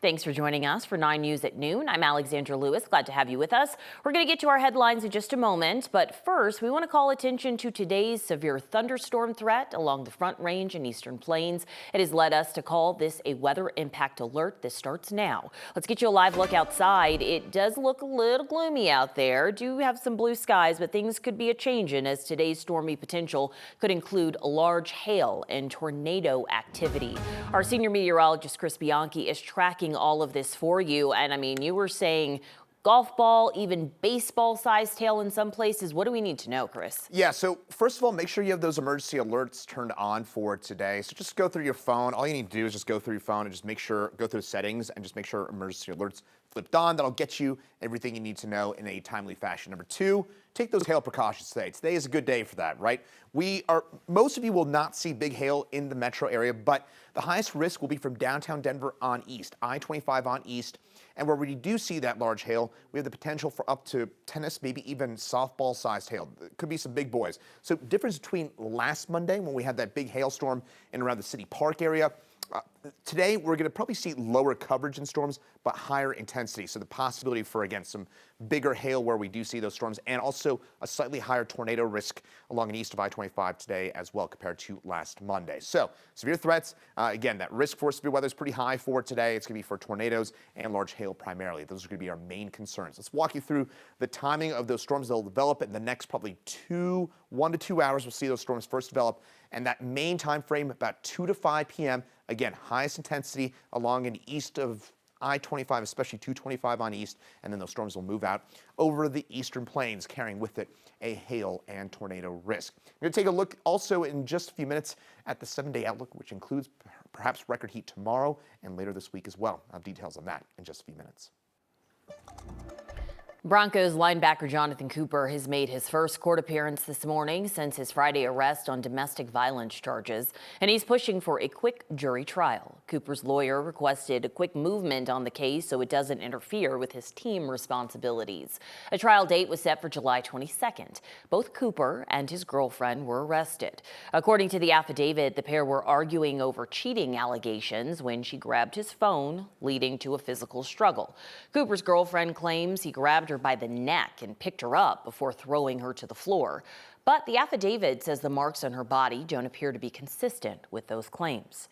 Thanks for joining us for 9 News at noon. I'm Alexandra Lewis. Glad to have you with us. We're going to get to our headlines in just a moment, but first we want to call attention to today's severe thunderstorm threat along the Front Range and Eastern Plains. It has led us to call this a weather impact alert. This starts now. Let's get you a live look outside. It does look a little gloomy out there. Do have some blue skies, but things could be a-changin' as today's stormy potential could include large hail and tornado activity. Our senior meteorologist Chris Bianchi is tracking all of this for you. And I mean, you were saying golf ball, even baseball sized hail in some places. What do we need to know, Chris? Yeah, so first of all, make sure you have those emergency alerts turned on for today. So just go through your phone. All you need to do is just go through your phone and just make sure, go through the settings and just make sure emergency alerts flipped on. That'll get you everything you need to know in a timely fashion. Number two, take those hail precautions today. Today is a good day for that, right? Most of you will not see big hail in the metro area, but the highest risk will be from downtown Denver on east, I-25 on east. And where we do see that large hail, we have the potential for up to tennis, maybe even softball-sized hail. It could be some big boys. So difference between last Monday when we had that big hailstorm in around the City Park area. Today, we're going to probably see lower coverage in storms, but higher intensity. So the possibility for, again, some bigger hail where we do see those storms, and also a slightly higher tornado risk along and east of I-25 today as well compared to last Monday. So severe threats, again, that risk for severe weather is pretty high for today. It's going to be for tornadoes and large hail primarily. Those are going to be our main concerns. Let's walk you through the timing of those storms. They'll develop in the next probably 1 to 2 hours. We'll see those storms first develop, and that main time frame about 2 to 5 p.m. Again, highest intensity along and east of I-25, especially 225 on east, and then those storms will move out over the eastern plains, carrying with it a hail and tornado risk. We're going to take a look also in just a few minutes at the 7-day outlook, which includes perhaps record heat tomorrow and later this week as well. I'll have details on that in just a few minutes. Broncos linebacker Jonathon Cooper has made his first court appearance this morning since his Friday arrest on domestic violence charges, and he's pushing for a quick jury trial. Cooper's lawyer requested a quick movement on the case so it doesn't interfere with his team responsibilities. A trial date was set for July 22nd. Both Cooper and his girlfriend were arrested. According to the affidavit, the pair were arguing over cheating allegations when she grabbed his phone, leading to a physical struggle. Cooper's girlfriend claims he grabbed her by the neck and picked her up before throwing her to the floor. But the affidavit says the marks on her body don't appear to be consistent with those claims.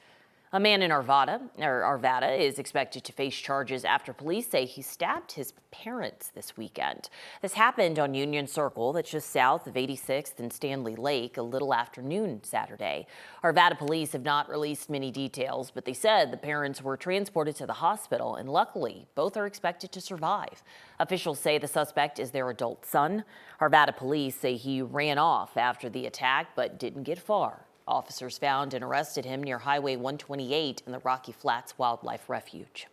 A man in Arvada is expected to face charges after police say he stabbed his parents this weekend. This happened on Union Circle, that's just south of 86th and Stanley Lake, a little after noon Saturday. Arvada police have not released many details, but they said the parents were transported to the hospital, and luckily, both are expected to survive. Officials say the suspect is their adult son. Arvada police say he ran off after the attack, but didn't get far. Officers found and arrested him near Highway 128 in the Rocky Flats Wildlife Refuge.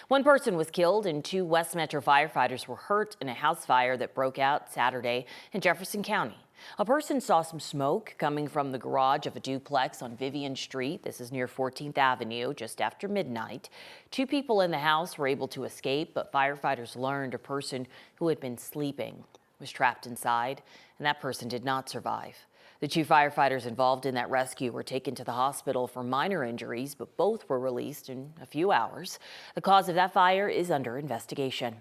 One person was killed and 2 West Metro firefighters were hurt in a house fire that broke out Saturday in Jefferson County. A person saw some smoke coming from the garage of a duplex on Vivian Street. This is near 14th Avenue, just after midnight. 2 people in the house were able to escape, but firefighters learned a person who had been sleeping was trapped inside, and that person did not survive. The 2 firefighters involved in that rescue were taken to the hospital for minor injuries, but both were released in a few hours. The cause of that fire is under investigation.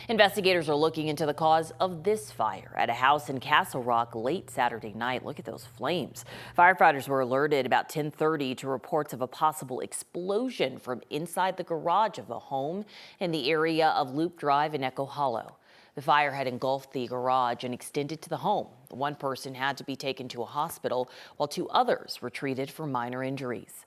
Investigators are looking into the cause of this fire at a house in Castle Rock late Saturday night. Look at those flames. Firefighters were alerted about 10:30 to reports of a possible explosion from inside the garage of a home in the area of Loop Drive in Echo Hollow. The fire had engulfed the garage and extended to the home. One person had to be taken to a hospital, while 2 others were treated for minor injuries.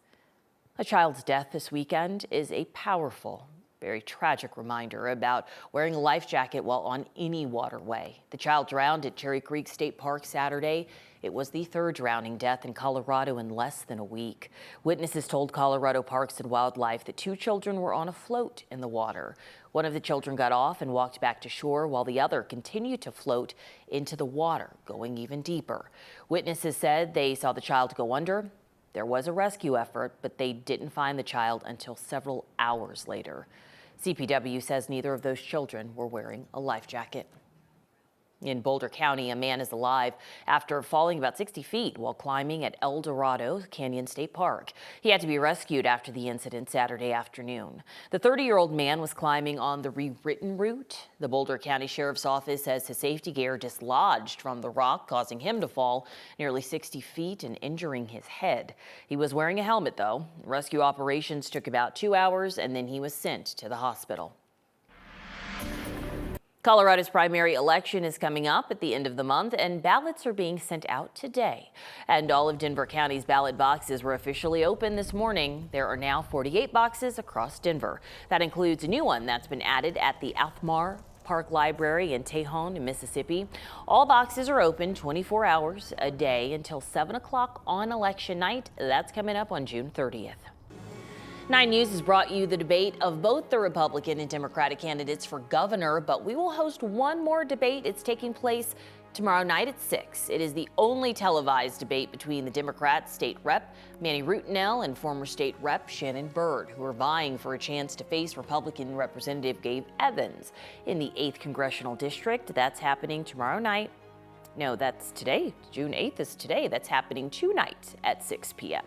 A child's death this weekend is a powerful, very tragic reminder about wearing a life jacket while on any waterway. The child drowned at Cherry Creek State Park Saturday. It was the 3rd drowning death in Colorado in less than a week. Witnesses told Colorado Parks and Wildlife that 2 children were on a float in the water. One of the children got off and walked back to shore, while the other continued to float into the water, going even deeper. Witnesses said they saw the child go under. There was a rescue effort, but they didn't find the child until several hours later. CPW says neither of those children were wearing a life jacket. In Boulder County, a man is alive after falling about 60 feet while climbing at El Dorado Canyon State Park. He had to be rescued after the incident Saturday afternoon. The 30-year-old man was climbing on the rewritten route. The Boulder County Sheriff's Office says his safety gear dislodged from the rock, causing him to fall nearly 60 feet and injuring his head. He was wearing a helmet, though. Rescue operations took about 2 hours, and then he was sent to the hospital. Colorado's primary election is coming up at the end of the month, and ballots are being sent out today. And all of Denver County's ballot boxes were officially open this morning. There are now 48 boxes across Denver. That includes a new one that's been added at the Alfmar Park Library in Tejon, Mississippi. All boxes are open 24 hours a day until 7 o'clock on election night. That's coming up on June 30th. 9 News has brought you the debate of both the Republican and Democratic candidates for governor, but we will host one more debate. It's taking place tomorrow night at 6. It is the only televised debate between the Democrat state rep Manny Rutinel and former state rep Shannon Byrd, who are vying for a chance to face Republican Representative Gabe Evans in the 8th Congressional District. That's happening tomorrow night. No, that's today. June 8th is today. That's happening tonight at 6 p.m.